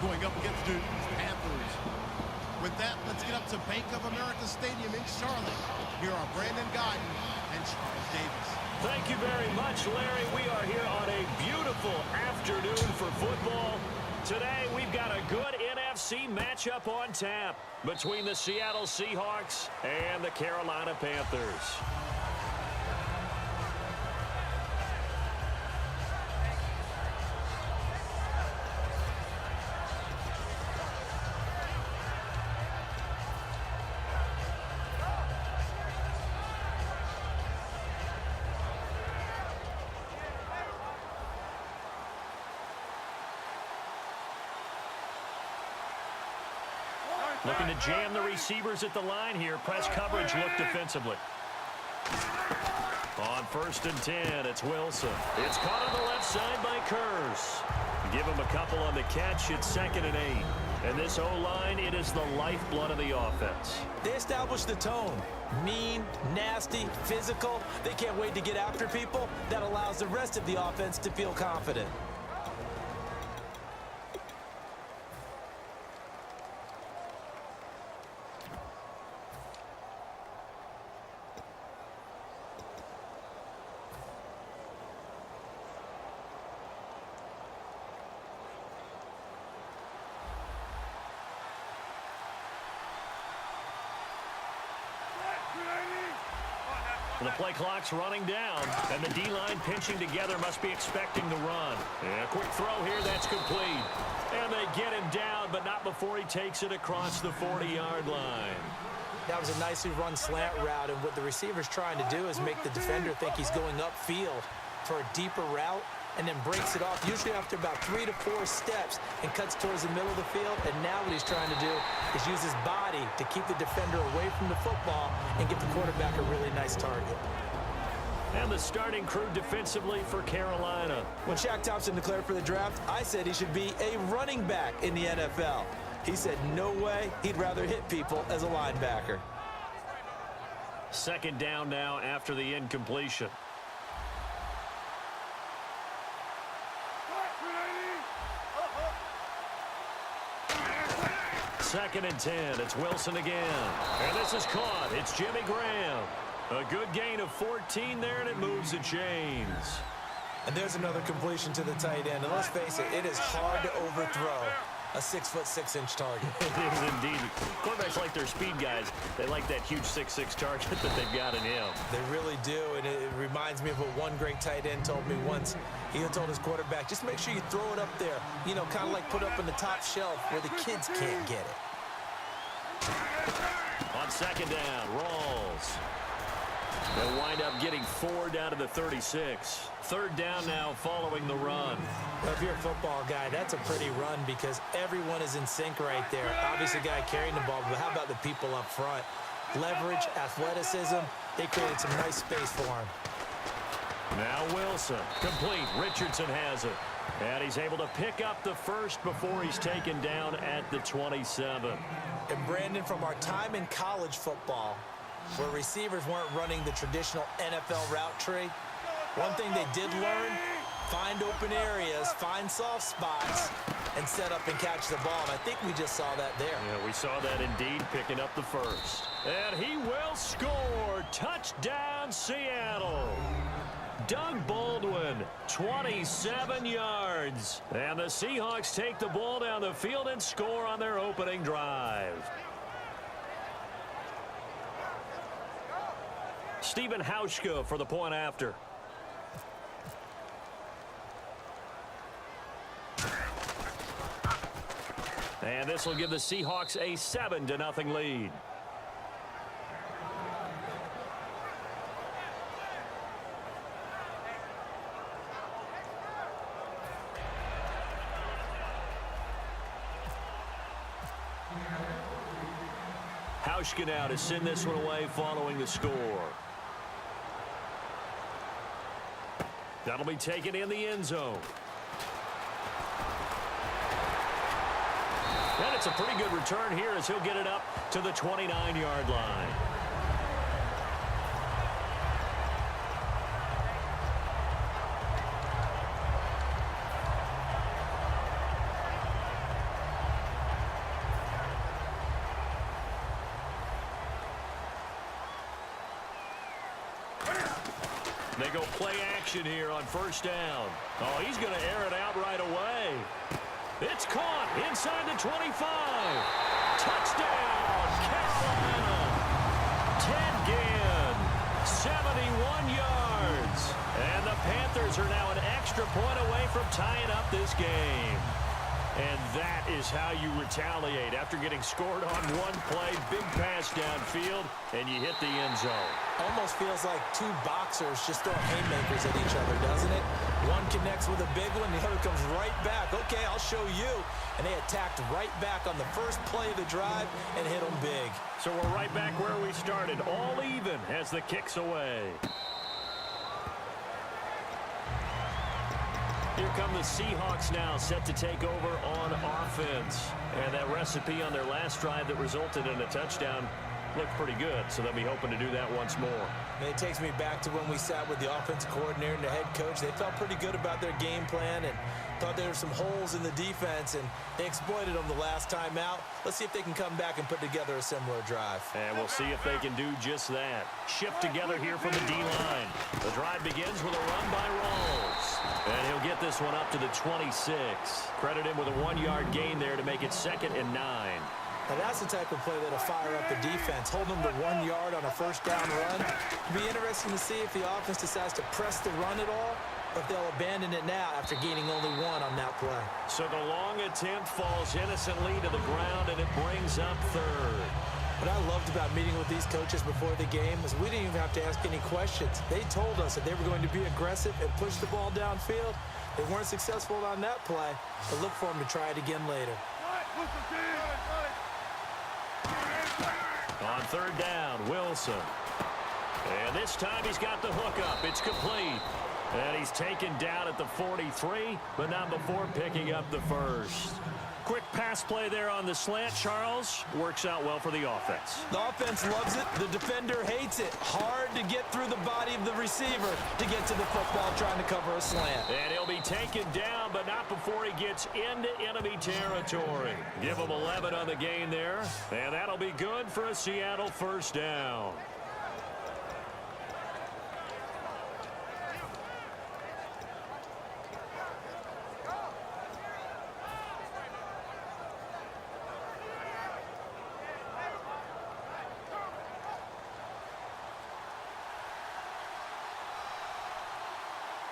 going up against the Panthers. With that, let's get up to Bank of America Stadium in Charlotte. Here are Brandon Gaudin and Charles Davis. Thank you very much, Larry. We are here on a beautiful afternoon for football. Today, we've got a good NFC matchup on tap between the Seattle Seahawks and the Carolina Panthers. Looking to jam the receivers at the line here. Press coverage look defensively. On 1st and 10, it's Wilson. It's caught on the left side by Curse. Give him a couple on the catch. It's 2nd and 8. And this O-line, it is the lifeblood of the offense. They established the tone. Mean, nasty, physical. They can't wait to get after people. That allows the rest of the offense to feel confident. The play clock's running down, and the D-line pinching together must be expecting the run. And a quick throw here, that's complete. And they get him down, but not before he takes it across the 40-yard line. That was a nicely run slant route, and what the receiver's trying to do is make the defender think he's going upfield for a deeper route, and then breaks it off, usually after about 3 to 4 steps, and cuts towards the middle of the field. And now what he's trying to do is use his body to keep the defender away from the football and get the quarterback a really nice target. And the starting crew defensively for Carolina. When Shaq Thompson declared for the draft, I said he should be a running back in the NFL. He said no way, he'd rather hit people as a linebacker. 2nd down now after the incompletion. 2nd and 10. It's Wilson again. And this is caught. It's Jimmy Graham. A good gain of 14 there, and it moves the chains. And there's another completion to the tight end. And let's face it, it is hard to overthrow a 6'6" target. It is indeed. Quarterbacks like their speed guys. They like that huge 6'6" target that they've got in him. They really do, and it reminds me of what one great tight end told me once. He told his quarterback, just make sure you throw it up there, you know, kind of like put up on the top shelf where the kids can't get it. On 2nd down, Rawls. They'll wind up getting 4 down to the 36. 3rd down now following the run. Well, if you're a football guy, that's a pretty run because everyone is in sync right there. Obviously, the guy carrying the ball, but how about the people up front? Leverage, athleticism, they created some nice space for him. Now Wilson, complete. Richardson has it. And he's able to pick up the first before he's taken down at the 27. And Brandon, from our time in college football, where receivers weren't running the traditional NFL route tree, one thing they did learn, find open areas, find soft spots, and set up and catch the ball. And I think we just saw that there. Yeah, we saw that indeed, picking up the first. And he will score. Touchdown, Seattle. Doug Baldwin, 27 yards. And the Seahawks take the ball down the field and score on their opening drive. Stephen Hauschka for the point after. And this will give the Seahawks a 7-0 lead. Hauschka now to send this one away following the score. That'll be taken in the end zone. And it's a pretty good return here as he'll get it up to the 29-yard line. They go play action here on first down. Oh, he's going to air it out right away. It's caught inside the 25. Touchdown, Carolina. Ted Ginn, 71 yards. And the Panthers are now an extra point away from tying up this game. And that is how you retaliate after getting scored on one play, big pass downfield, and you hit the end zone. Almost feels like two boxers just throwing haymakers at each other, doesn't it? One connects with a big one, the other comes right back. Okay, I'll show you. And they attacked right back on the first play of the drive and hit them big. So we're right back where we started, all even as the kick's away. Here come the Seahawks now, set to take over on offense. And that recipe on their last drive that resulted in a touchdown looked pretty good, so they'll be hoping to do that once more. And it takes me back to when we sat with the offensive coordinator and the head coach. They felt pretty good about their game plan and thought there were some holes in the defense, and they exploited them the last time out. Let's see if they can come back and put together a similar drive. And we'll see if they can do just that. Shift together here from the D-line. The drive begins with a run by Rawls. And he'll get this one up to the 26. Credit him with a 1-yard gain there to make it 2nd and 9. Now that's the type of play that'll fire up the defense. Hold them to 1 yard on a first down run. It'll be interesting to see if the offense decides to press the run at all, or if they'll abandon it now after gaining only 1 on that play. So the long attempt falls innocently to the ground, and it brings up 3rd. What I loved about meeting with these coaches before the game was we didn't even have to ask any questions. They told us that they were going to be aggressive and push the ball downfield. They weren't successful on that play, but look for them to try it again later. On 3rd down, Wilson. And this time he's got the hook up. It's complete. And he's taken down at the 43, but not before picking up the first. Quick pass play there on the slant, Charles. Works out well for the offense. The offense loves it. The defender hates it. Hard to get through the body of the receiver to get to the football trying to cover a slant. And he'll be taken down, but not before he gets into enemy territory. Give him 11 on the gain there. And that'll be good for a Seattle first down.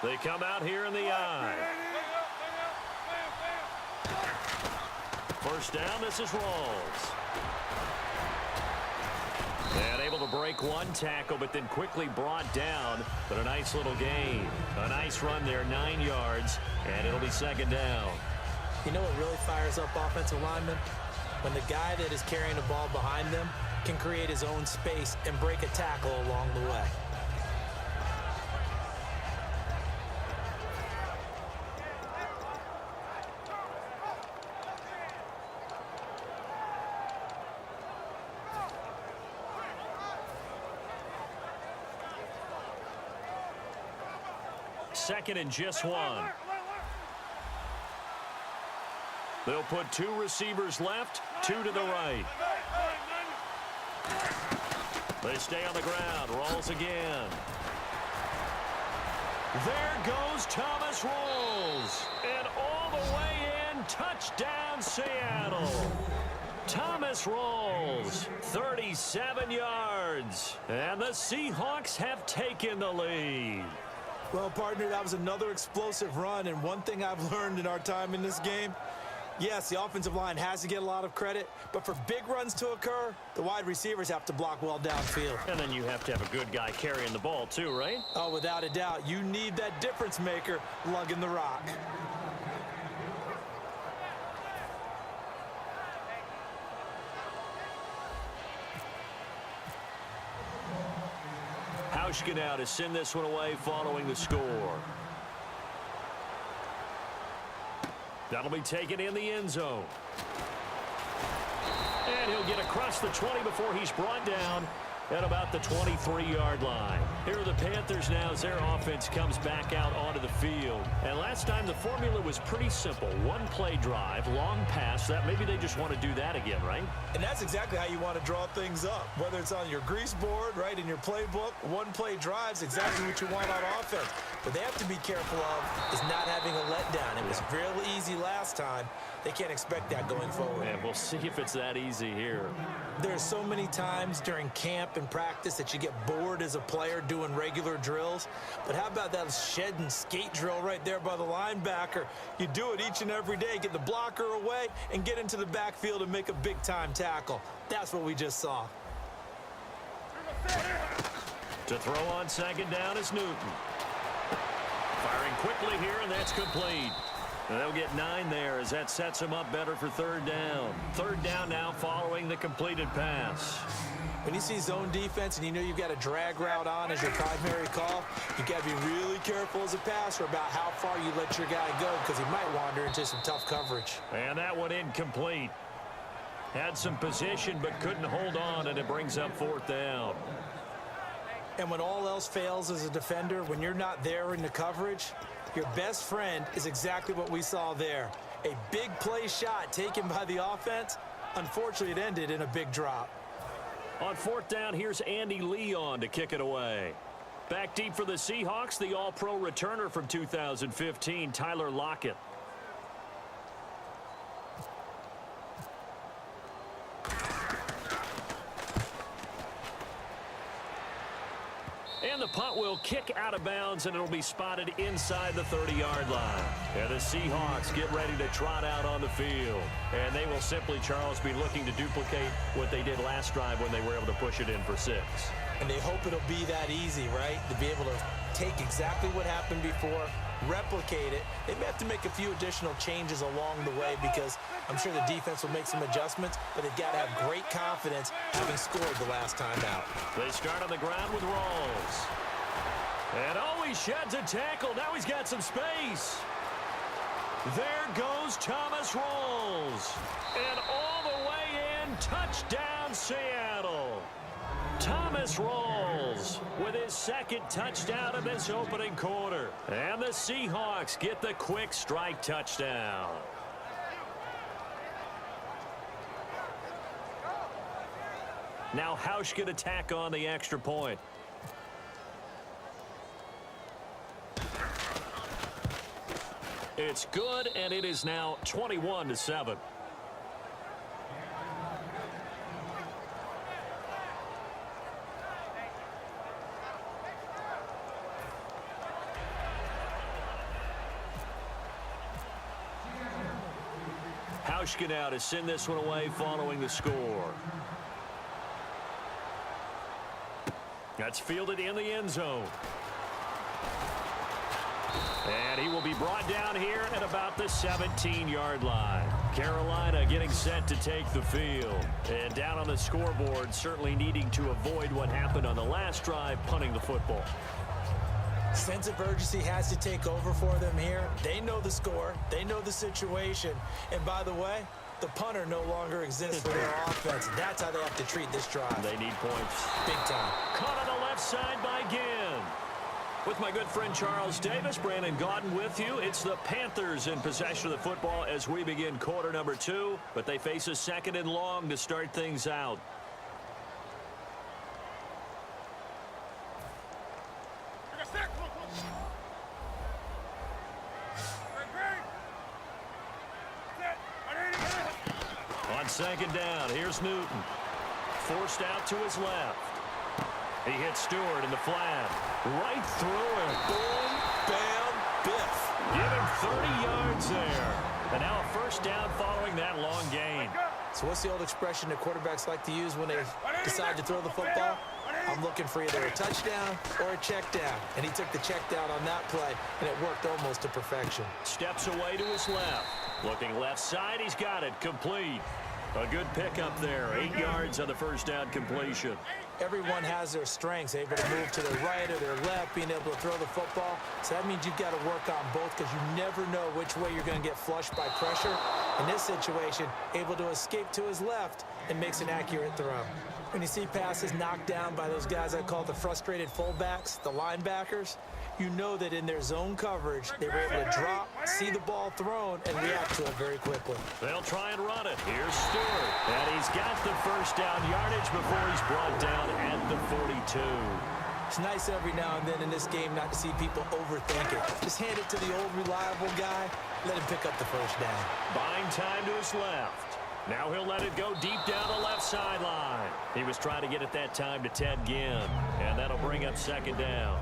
They come out here in the eye. First down, this is Rawls. And able to break one tackle, but then quickly brought down. But a nice little gain. A nice run there, 9 yards, and it'll be 2nd down. You know what really fires up offensive linemen? When the guy that is carrying the ball behind them can create his own space and break a tackle along the way. Second and just 1. They'll put 2 receivers left, 2 to the right. They stay on the ground. Rawls again. There goes Thomas Rawls. And all the way in, touchdown Seattle. Thomas Rawls, 37 yards. And the Seahawks have taken the lead. Well, partner, that was another explosive run, and one thing I've learned in our time in this game, yes, the offensive line has to get a lot of credit, but for big runs to occur, the wide receivers have to block well downfield. And then you have to have a good guy carrying the ball too, right? Oh, without a doubt. You need that difference maker lugging the rock. Hauschka now to send this one away following the score. That'll be taken in the end zone. And he'll get across the 20 before he's brought down at about the 23-yard line. Here are the Panthers now as their offense comes back out onto the field. And last time the formula was pretty simple. One play drive, long pass. That maybe they just want to do that again, right? And that's exactly how you want to draw things up. Whether it's on your grease board, right, in your playbook, one play drives exactly what you want on offense. What they have to be careful of is not having a letdown. It was real easy last time. They can't expect that going forward. And we'll see if it's that easy here. There's so many times during camp and practice that you get bored as a player doing regular drills. But how about that shed and skate drill right there by the linebacker? You do it each and every day. Get the blocker away and get into the backfield and make a big-time tackle. That's what we just saw. To throw on second down is Newton. Firing quickly here, and that's complete. And they'll get 9 there as that sets them up better for third down. Third down now following the completed pass. When you see zone defense and you know you've got a drag route on as your primary call, you got to be really careful as a passer about how far you let your guy go because he might wander into some tough coverage. And that one incomplete. Had some position but couldn't hold on, and it brings up fourth down. And when all else fails as a defender, when you're not there in the coverage, your best friend is exactly what we saw there. A big play shot taken by the offense. Unfortunately, it ended in a big drop. On fourth down, here's Andy Leon to kick it away. Back deep for the Seahawks, the All-Pro returner from 2015, Tyler Lockett. And the punt will kick out of bounds, and it'll be spotted inside the 30-yard line. And the Seahawks get ready to trot out on the field. And they will simply, Charles, be looking to duplicate what they did last drive when they were able to push it in for 6. And they hope it'll be that easy, right? To be able to take exactly what happened before, replicate it. They may have to make a few additional changes along the way because I'm sure the defense will make some adjustments, but they've got to have great confidence having scored the last time out. They start on the ground with Rawls. And he sheds a tackle. Now he's got some space. There goes Thomas Rawls. And all the way in, touchdown Seattle. Thomas Rawls with his second touchdown of this opening quarter. And the Seahawks get the quick strike touchdown. Now Hausch can attack on the extra point. It's good, and it is now 21-7. Hauschka now to send this one away following the score. That's fielded in the end zone. And he will be brought down here at about the 17-yard line. Carolina getting set to take the field. And down on the scoreboard, certainly needing to avoid what happened on the last drive, punting the football. Sense of urgency has to take over for them here. They know the score. They know the situation. And by the way, the punter no longer exists for their offense. That's how they have to treat this drive. They need points. Big time. Caught on the left side by Ginn. With my good friend Charles Davis, Brandon Gaudin with you. It's the Panthers in possession of the football as we begin quarter number 2. But they face a second and long to start things out. On second down, here's Newton. Forced out to his left. He hits Stewart in the flat. Right through him. Boom, bam, biff. Give him 30 yards there. And now a first down following that long gain. So what's the old expression that quarterbacks like to use when they decide to throw the football? I'm looking for either a touchdown or a check down. And he took the check down on that play, and it worked almost to perfection. Steps away to his left. Looking left side, he's got it. Complete. A good pickup there. 8 yards on the first down completion. Everyone has their strengths, able to move to their right or their left, being able to throw the football. So that means you've got to work on both because you never know which way you're going to get flushed by pressure. In this situation, able to escape to his left and makes an accurate throw. When you see passes knocked down by those guys I call the frustrated fullbacks, the linebackers, you know that in their zone coverage, they were able to drop, see the ball thrown, and react to it very quickly. They'll try and run it. Here's Stewart. And he's got the first down yardage before he's brought down at the 42. It's nice every now and then in this game not to see people overthink it. Just hand it to the old reliable guy, let him pick up the first down. Buying time to his left. Now he'll let it go deep down the left sideline. He was trying to get it that time to Ted Ginn, and that'll bring up second down.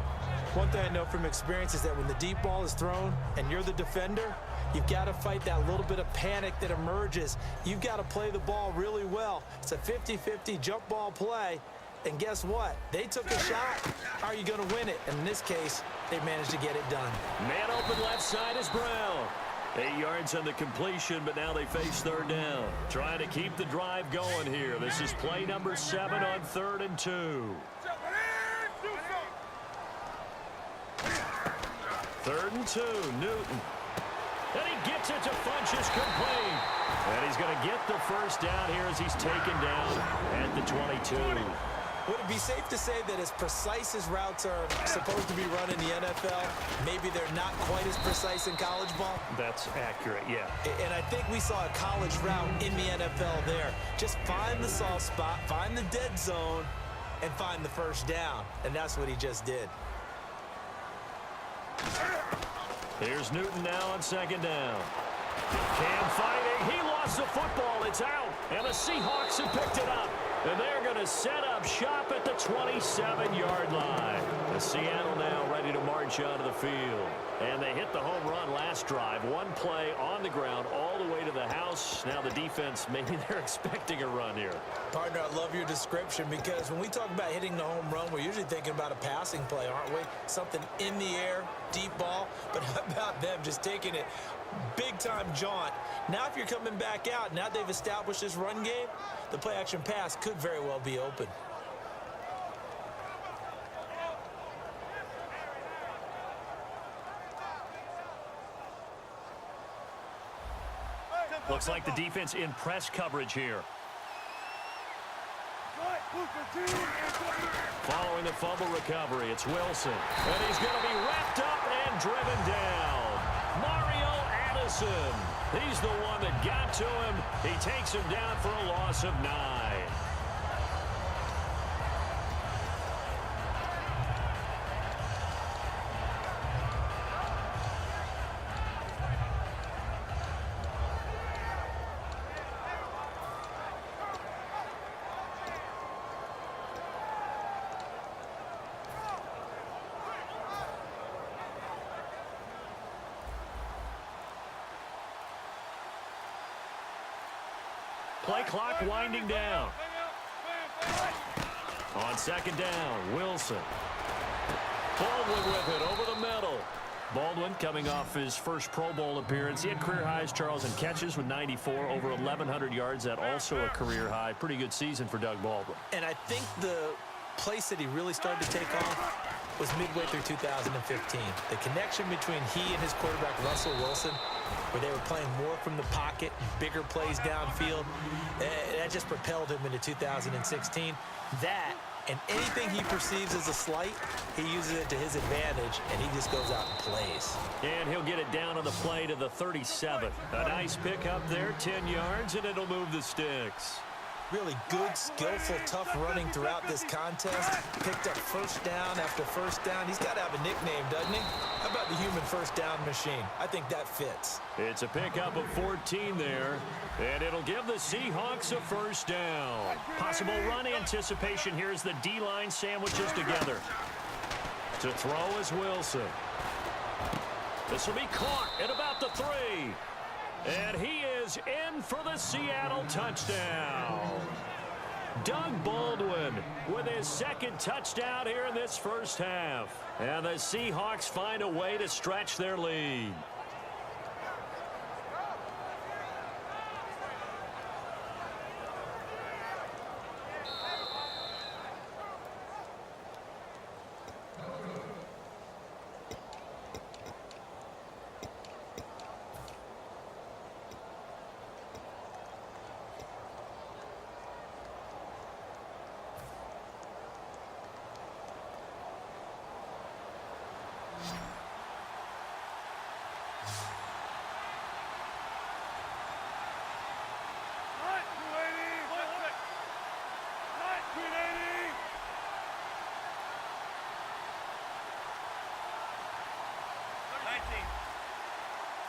One thing I know from experience is that when the deep ball is thrown and you're the defender, you've got to fight that little bit of panic that emerges. You've got to play the ball really well. It's a 50-50 jump ball play, and guess what? They took a shot. How are you going to win it? And in this case, they managed to get it done. Man open left side is Brown. 8 yards on the completion, but now they face third down. Trying to keep the drive going here. This is play number 7 on 3rd and 2. 3rd and 2, Newton. And he gets it to Funchess complete. And he's going to get the first down here as he's taken down at the 22. Would it be safe to say that as precise as routes are supposed to be run in the NFL, maybe they're not quite as precise in college ball? That's accurate, yeah. And I think we saw a college route in the NFL there. Just find the soft spot, find the dead zone, and find the first down. And that's what he just did. Here's Newton now on second down. Cam fighting. He lost the football. It's out. And the Seahawks have picked it up. And they're going to set up shop at the 27-yard line. The Seattle now ready to march onto the field. And they hit the home run last drive. One play on the ground all the way to the house. Now the defense, maybe they're expecting a run here. Partner, I love your description because when we talk about hitting the home run, we're usually thinking about a passing play, aren't we? Something in the air, deep ball. But how about them just taking it big-time jaunt? Now if you're coming back out, now they've established this run game, the play-action pass could very well be open. Looks like the defense in press coverage here. Following the fumble recovery, it's Wilson. And he's going to be wrapped up and driven down. Mario Addison. He's the one that got to him. He takes him down for a loss of 9. Play clock winding down. On second down, Wilson. Baldwin with it over the middle. Baldwin coming off his first Pro Bowl appearance. He had career highs, Charles, in catches with 94, over 1,100 yards. That also a career high. Pretty good season for Doug Baldwin. And I think the place that he really started to take off was midway through 2015. The connection between he and his quarterback, Russell Wilson, where they were playing more from the pocket, bigger plays downfield, that just propelled him into 2016. That, and anything he perceives as a slight, he uses it to his advantage, and he just goes out and plays. And he'll get it down on the play to the 37. A nice pickup there, 10 yards, and it'll move the sticks. Really good, skillful, tough running throughout this contest. Picked up first down after first down. He's got to have a nickname, doesn't he? How about the human first down machine? I think that fits. It's a pickup of 14 there, and it'll give the Seahawks a first down. Possible run anticipation here as the D-line sandwiches together. To throw is Wilson. This will be caught at about the 3. And he is in for the Seattle touchdown. Doug Baldwin with his second touchdown here in this first half. And the Seahawks find a way to stretch their lead.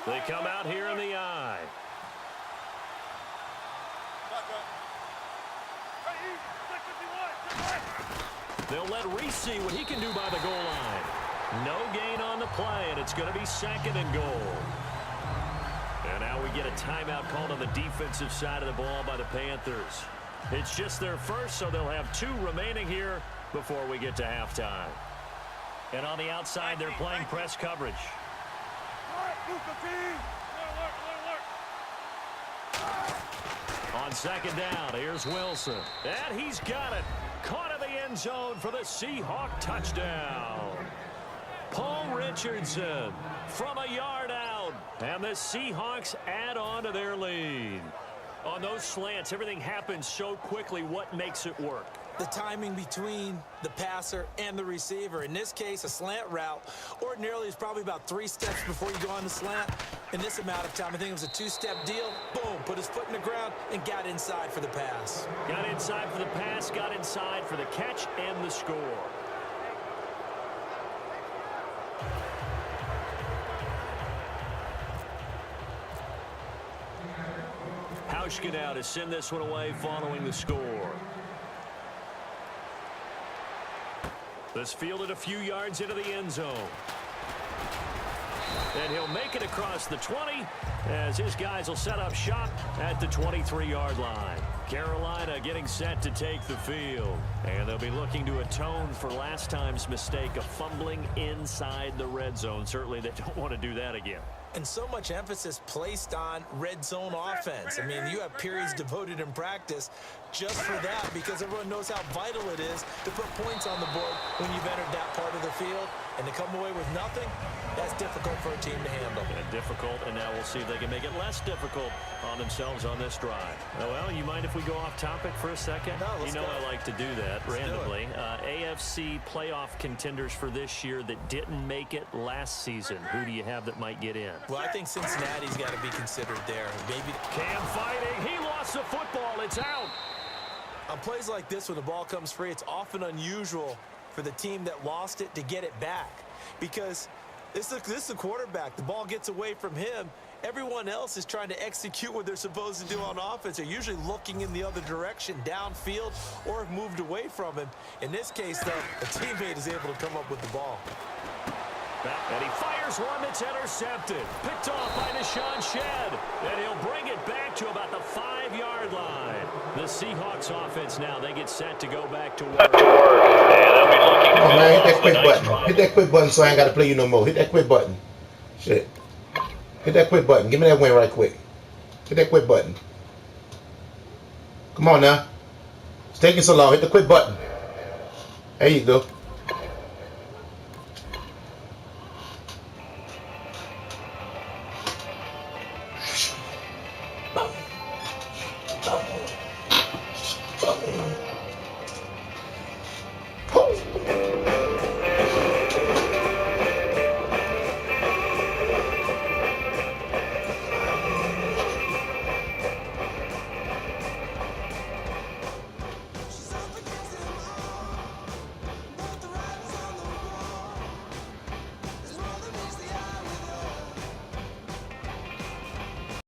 They come out here in the I. They'll let Reese see what he can do by the goal line. No gain on the play, and it's going to be 2nd and goal. And now we get a timeout called on the defensive side of the ball by the Panthers. It's just their first, so they'll have 2 remaining here before we get to halftime. And on the outside, they're playing press coverage. On 2nd down, here's Wilson. And he's got it. Caught in the end zone for the Seahawk touchdown. Paul Richardson from a yard out. And the Seahawks add on to their lead. On those slants, everything happens so quickly. What makes it work? The timing between the passer and the receiver. In this case, a slant route ordinarily is probably about 3 steps before you go on the slant. In this amount of time, I think it was a 2-step deal. Boom, put his foot in the ground and got inside for the pass. Got inside for the pass, got inside for the catch and the score. Hauschka now to send this one away following the score. This fielded a few yards into the end zone. And he'll make it across the 20 as his guys will set up shop at the 23-yard line. Carolina getting set to take the field. And they'll be looking to atone for last time's mistake of fumbling inside the red zone. Certainly they don't want to do that again. And so much emphasis placed on red zone offense. I mean, you have periods devoted in practice just for that because everyone knows how vital it is to put points on the board when you've entered that part of the field. And to come away with nothing, that's difficult for a team to handle. And difficult, and now we'll see if they can make it less difficult on themselves on this drive. Well, you mind if we go off topic for a second? No, let's you know go. I like to do that Let's randomly. AFC playoff contenders for this year that didn't make it last season. Who do you have that might get in? Well, I think Cincinnati's got to be considered there. Maybe Cam fighting. He lost the football. It's out. on plays like this, when the ball comes free, it's often unusual for the team that lost it to get it back because this is the quarterback. The ball gets away from him. Everyone else is trying to execute what they're supposed to do on offense. They're usually looking in the other direction, downfield, or have moved away from him. In this case, though, a teammate is able to come up with the ball. And he fires one that's intercepted. Picked off by Deshaun Shedd. And he'll bring it back to about the 5-yard line. The Seahawks offense now, they get set to go back to work. And they'll be looking to Oh man, hit that quick a nice button. drive. Hit that quick button so I ain't got to play you no more. Hit that quick button. Shit. Hit that quick button. Give me that win right quick. Hit that quick button. Come on now. It's taking so long. Hit the quick button. There you go.